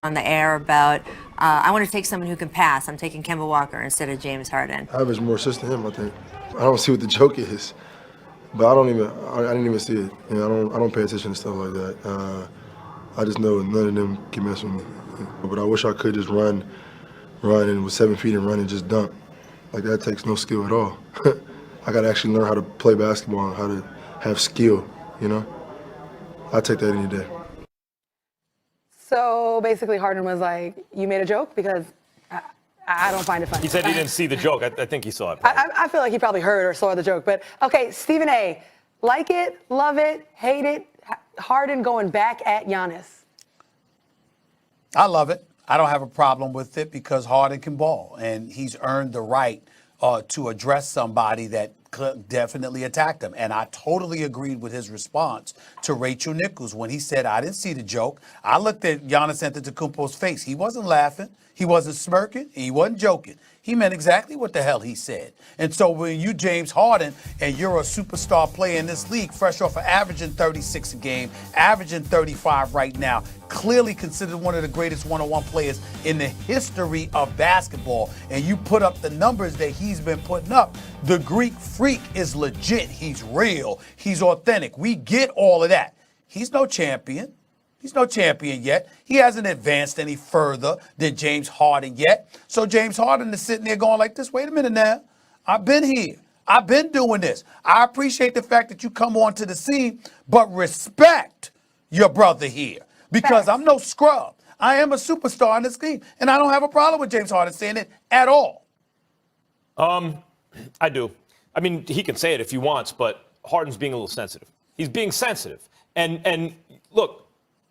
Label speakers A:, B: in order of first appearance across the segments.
A: on the air about, I want to take someone who can pass. I'm taking Kemba Walker instead of James Harden.
B: I average more assists than him, I think. I don't see what the joke is, but I didn't even see it. You know, I don't pay attention to stuff like that. I just know none of them can mess with me. But I wish I could just run and with 7 feet and run and just dunk. Like that takes no skill at all. I got to actually learn how to play basketball and how to have skill, you know? I take that any day.
C: So basically Harden was like, you made a joke? Because I don't find it funny.
D: He said he didn't see the joke. I think he saw it.
C: I feel like he probably heard or saw the joke. But, okay, Stephen A., like it, love it, hate it, Harden going back at Giannis.
E: I love it. I don't have a problem with it because Harden can ball, and he's earned the right to address somebody that definitely attacked him. And I totally agreed with his response to Rachel Nichols when he said, I didn't see the joke. I looked at Giannis Antetokounmpo's face. He wasn't laughing. He wasn't smirking. He wasn't joking. He meant exactly what the hell he said. And so when you James Harden and you're a superstar player in this league, fresh off of averaging 36 a game, averaging 35 right now, clearly considered one of the greatest one-on-one players in the history of basketball, and you put up the numbers that he's been putting up, the Greek Freak is legit. He's real. He's authentic. We get all of that. He's no champion. He's no champion yet. He hasn't advanced any further than James Harden yet. So James Harden is sitting there going like this, wait a minute now. I've been here. I've been doing this. I appreciate the fact that you come onto the scene, but respect your brother here because I'm no scrub. I am a superstar in this game, and I don't have a problem with James Harden saying it at all.
D: I do. I mean, he can say it if he wants, but Harden's being a little sensitive. He's being sensitive. And look,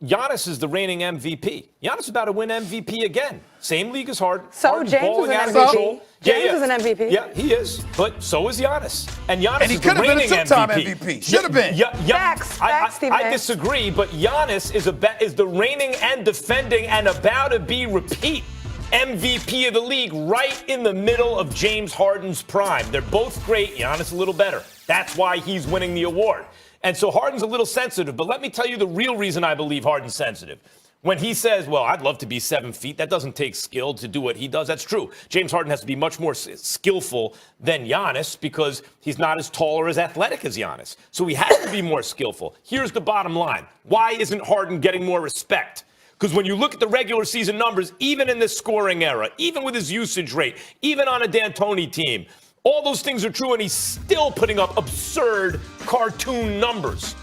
D: Giannis is the reigning MVP. Giannis is about to win MVP again. Same league as Harden.
C: So
D: Harden's
C: James is
D: balling
C: an
D: out of
C: MVP.
D: control.
C: James is an MVP.
D: Yeah, he is. But so is Giannis. And Giannis
E: And he
D: is the
E: could have been a
D: reigning
E: two-time
D: MVP.
E: MVP. Should have been.
C: Facts, Stephen
D: I
C: A.
D: disagree, but Giannis is the reigning and defending and about to be repeat MVP of the league right in the middle of James Harden's prime. They're both great. Giannis a little better. That's why he's winning the award. And so Harden's a little sensitive, but let me tell you the real reason I believe Harden's sensitive. When he says, well, I'd love to be 7 feet, that doesn't take skill to do what he does. That's true. James Harden has to be much more skillful than Giannis because he's not as tall or as athletic as Giannis. So he has to be more skillful. Here's the bottom line. Why isn't Harden getting more respect? Because when you look at the regular season numbers, even in this scoring era, even with his usage rate, even on a D'Antoni team, all those things are true, and he's still putting up absurd cartoon numbers.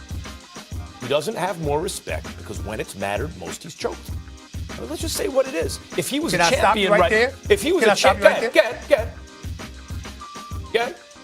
D: He doesn't have more respect because when it's mattered most, he's choked. I mean, let's just say what it is. If he was a champion
E: right there?
D: If he was a champion, get.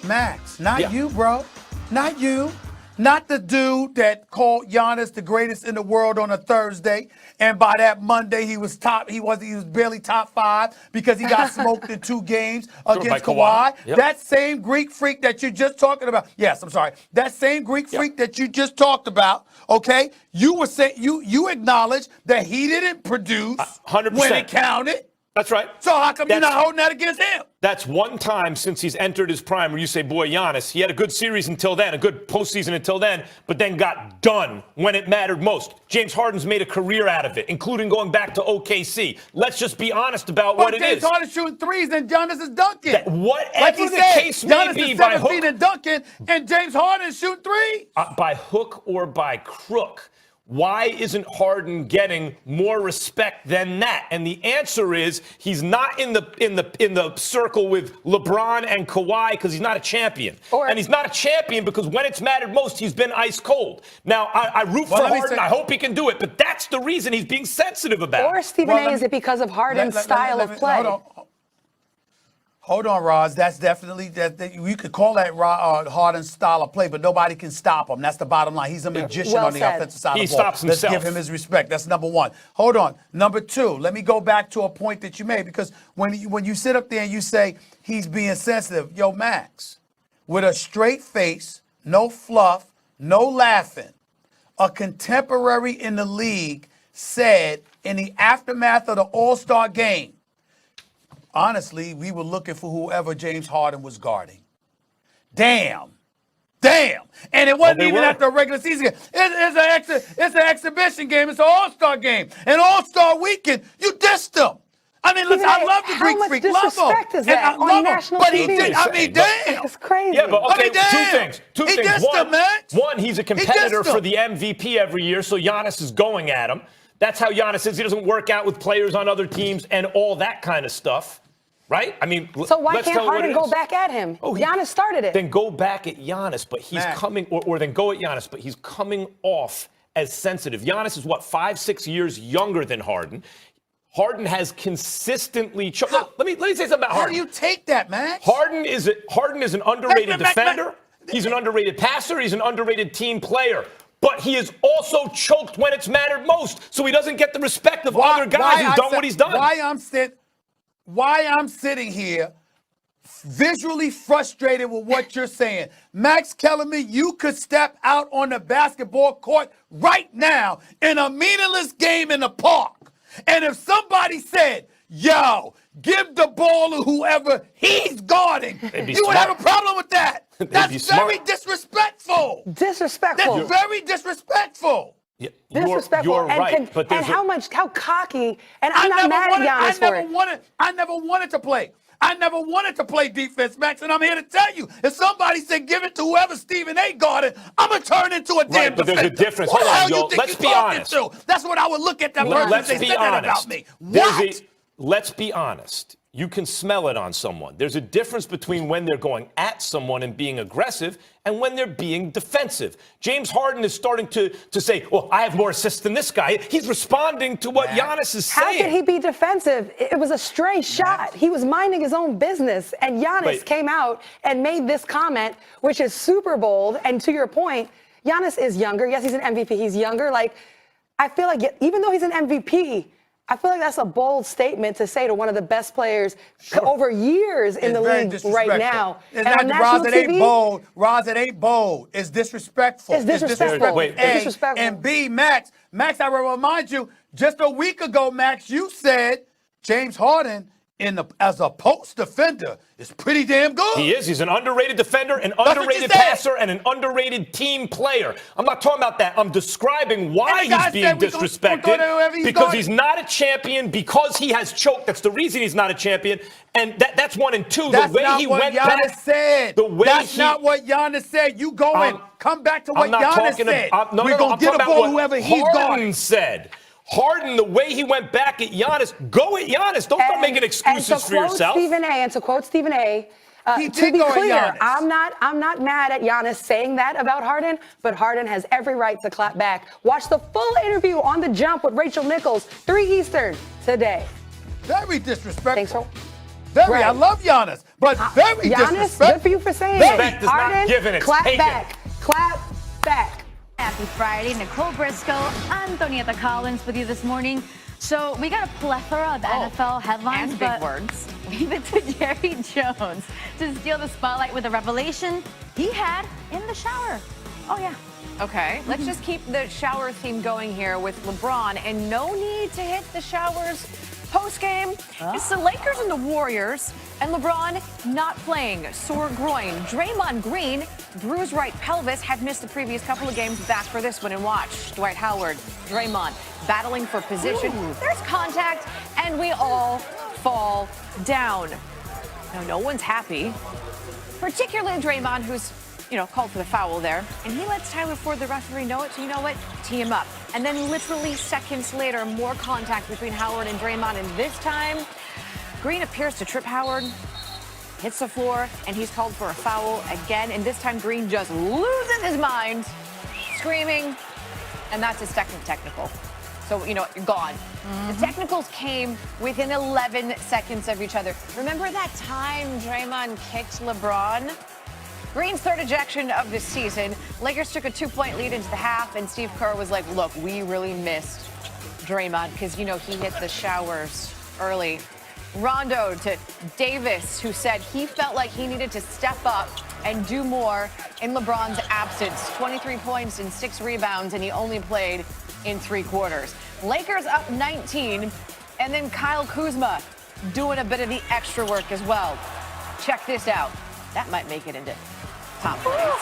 E: Max, not you, bro. Not you. Not the dude that called Giannis the greatest in the world on a Thursday, and by that Monday he was barely top 5 because he got smoked in 2 games against Kawhi.
D: Yep.
E: That same Greek freak that you just talking about. Yes, I'm sorry. That same Greek freak that you just talked about. Okay, you were saying you acknowledged that he didn't produce
D: 100%.
E: when it counted.
D: That's right.
E: So how come you're not holding that against him?
D: That's one time since he's entered his prime where you say, boy, Giannis, he had a good series until then, a good postseason until then, but then got done when it mattered most. James Harden's made a career out of it, including going back to OKC. Let's just be honest about what it is.
E: James Harden shooting threes and Giannis is dunking.
D: Whatever the case may be, by hook,
E: and dunking, and James Harden shooting threes.
D: By hook or by crook. Why isn't Harden getting more respect than that? And the answer is he's not in the circle with LeBron and Kawhi because he's not a champion. And he's not a champion because when it's mattered most, he's been ice cold. Now, I root for Harden. I hope he can do it. But that's the reason he's being sensitive about it.
C: Or, Stephen A., is it because of Harden's style of play?
E: Hold on, Roz. That's definitely that. You could call that Harden's style of play, but nobody can stop him. That's the bottom line. He's a magician on the offensive side of the ball.
D: He stops himself.
E: Let's give him his respect. That's number one. Hold on. Number 2, let me go back to a point that you made because when you sit up there and you say he's being sensitive, yo, Max, with a straight face, no fluff, no laughing, a contemporary in the league said in the aftermath of the All-Star game, honestly, we were looking for whoever James Harden was guarding. Damn. Damn. And it wasn't
D: they
E: even
D: were.
E: after a regular season game. It's an exhibition game. It's an all-star game. An all-star weekend. You dissed them. I mean, listen, I love the Greek Freak.
C: How much disrespect is that
E: And I
C: on
E: love him.
C: national
E: But he
C: TV?
E: did. I mean, damn.
C: It's crazy.
D: Yeah, but okay,
E: I mean, damn.
D: two
E: He
D: things.
E: dissed him, Max.
D: One, he's a competitor
E: dissed
D: for
E: him.
D: the MVP every year, so Giannis is going at him. That's how Giannis is. He doesn't work out with players on other teams and all that kind of stuff, right? I mean,
C: So why
D: let's
C: can't
D: tell it what
C: Harden
D: it
C: go
D: is.
C: back at him?
D: Oh,
C: Giannis started it.
D: Then go back at Giannis, but he's
E: Max.
D: coming, or then go at Giannis, but he's coming off as sensitive. Giannis is what, 5-6 years younger than Harden. Harden has consistently choked. Let me say something about
E: How
D: Harden.
E: do you take that, Max?
D: Harden is an underrated
E: Max,
D: defender. He's an underrated passer. He's an underrated team player. But he is also choked when it's mattered most, so he doesn't get the respect of other guys who've done what he's done.
E: Why I'm sitting here visually frustrated with what you're saying. Max Kellerman, you could step out on the basketball court right now in a meaningless game in the park. And if somebody said, yo, give the ball to whoever he's guarding, you would have a problem with that. That's very disrespectful.
C: Disrespectful.
E: That's very disrespectful.
D: Yeah,
C: Disrespectful.
D: You're
C: and
D: right, but there's
C: how cocky, and I'm not mad at Giannis for it.
E: I never wanted to play. I never wanted to play defense, Max, and I'm here to tell you, if somebody said give it to whoever Stephen A. guarded, I'm going to turn into a damn
D: but there's
E: defender.
D: a difference.
E: What the
D: Hold on,
E: hell
D: Joel.
E: you think
D: Let's
E: you're
D: be
E: talking
D: honest.
E: to? That's what I would look at that person if they said that about me. What?
D: Let's be honest. You can smell it on someone. There's a difference between when they're going at someone and being aggressive and when they're being defensive. James Harden is starting to say, well, I have more assists than this guy. He's responding to what Giannis is saying.
C: How could he be defensive? It was a stray shot. He was minding his own business. And Giannis came out and made this comment, which is super bold. And to your point, Giannis is younger. Yes, he's an MVP. He's younger. Like, I feel like even though he's an MVP, I feel like that's a bold statement to say to one of the best players over years in the league right now.
E: It's not, Roz, it ain't bold. Roz, it ain't bold. It's disrespectful.
C: It's disrespectful.
E: It's disrespectful. And B, Max, I will remind you, just a week ago, Max, you said James Harden as a post defender is pretty damn good.
D: He is. He's an underrated defender, an underrated passer, and an underrated team player. I'm not talking about that. I'm describing why he's being disrespected. Because he's not a champion, because he has choked. That's the reason he's not a champion. And that's one and two.
E: That's
D: the way
E: not
D: he
E: what
D: went
E: Giannis
D: back,
E: said.
D: That's
E: not what Giannis said. You go and come back to what Giannis said.
D: We're
E: going to get a ball whoever he's
D: Harden
E: guarding.
D: said. Harden, the way he went back at Giannis, go at Giannis. Don't start making excuses for yourself.
C: To quote Stephen A., to be clear, I'm not mad at Giannis saying that about Harden, but Harden has every right to clap back. Watch the full interview on The Jump with Rachel Nichols, 3 Eastern today.
E: Very disrespectful.
C: Thanks for
E: Very. I love Giannis, but very
C: Giannis,
E: disrespectful.
C: good for you for saying
D: it.
C: Harden, clap back. Clap back.
F: Happy Friday. Nicole Briscoe, Antonietta Collins with you this morning. So we got a plethora of NFL headlines,
G: and
F: but
G: big words.
F: leave it to Jerry Jones to steal the spotlight with a revelation he had in the shower. Oh, yeah.
G: Okay, let's just keep the shower theme going here with LeBron, and no need to hit the showers post-game. It's the Lakers and the Warriors, and LeBron not playing, sore groin. Draymond Green, bruised right pelvis, had missed the previous couple of games, back for this one, and watch. Dwight Howard, Draymond, battling for position. There's contact, and we all fall down. Now, no one's happy, particularly Draymond, who's called for the foul there. And he lets Tyler Ford, the referee, know it. So you know what? Tee him up. And then literally seconds later, more contact between Howard and Draymond. And this time, Green appears to trip Howard, hits the floor, and he's called for a foul again. And this time, Green just loses his mind, screaming. And that's his second technical. So, you're gone. The technicals came within 11 seconds of each other. Remember that time Draymond kicked LeBron? Green's third ejection of the season. Lakers took a 2-point lead into the half, and Steve Kerr was like, look, we really missed Draymond because, he hit the showers early. Rondo to Davis, who said he felt like he needed to step up and do more in LeBron's absence. 23 points and 6 rebounds, and he only played in 3 quarters. Lakers up 19, and then Kyle Kuzma doing a bit of the extra work as well. Check this out. That might make it into top plays.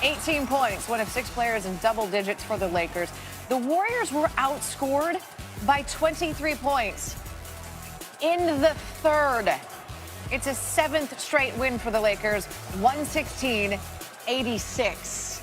G: 18 points, one of 6 players in double digits for the Lakers. The Warriors were outscored by 23 points in the third. It's a 7th straight win for the Lakers, 116-86.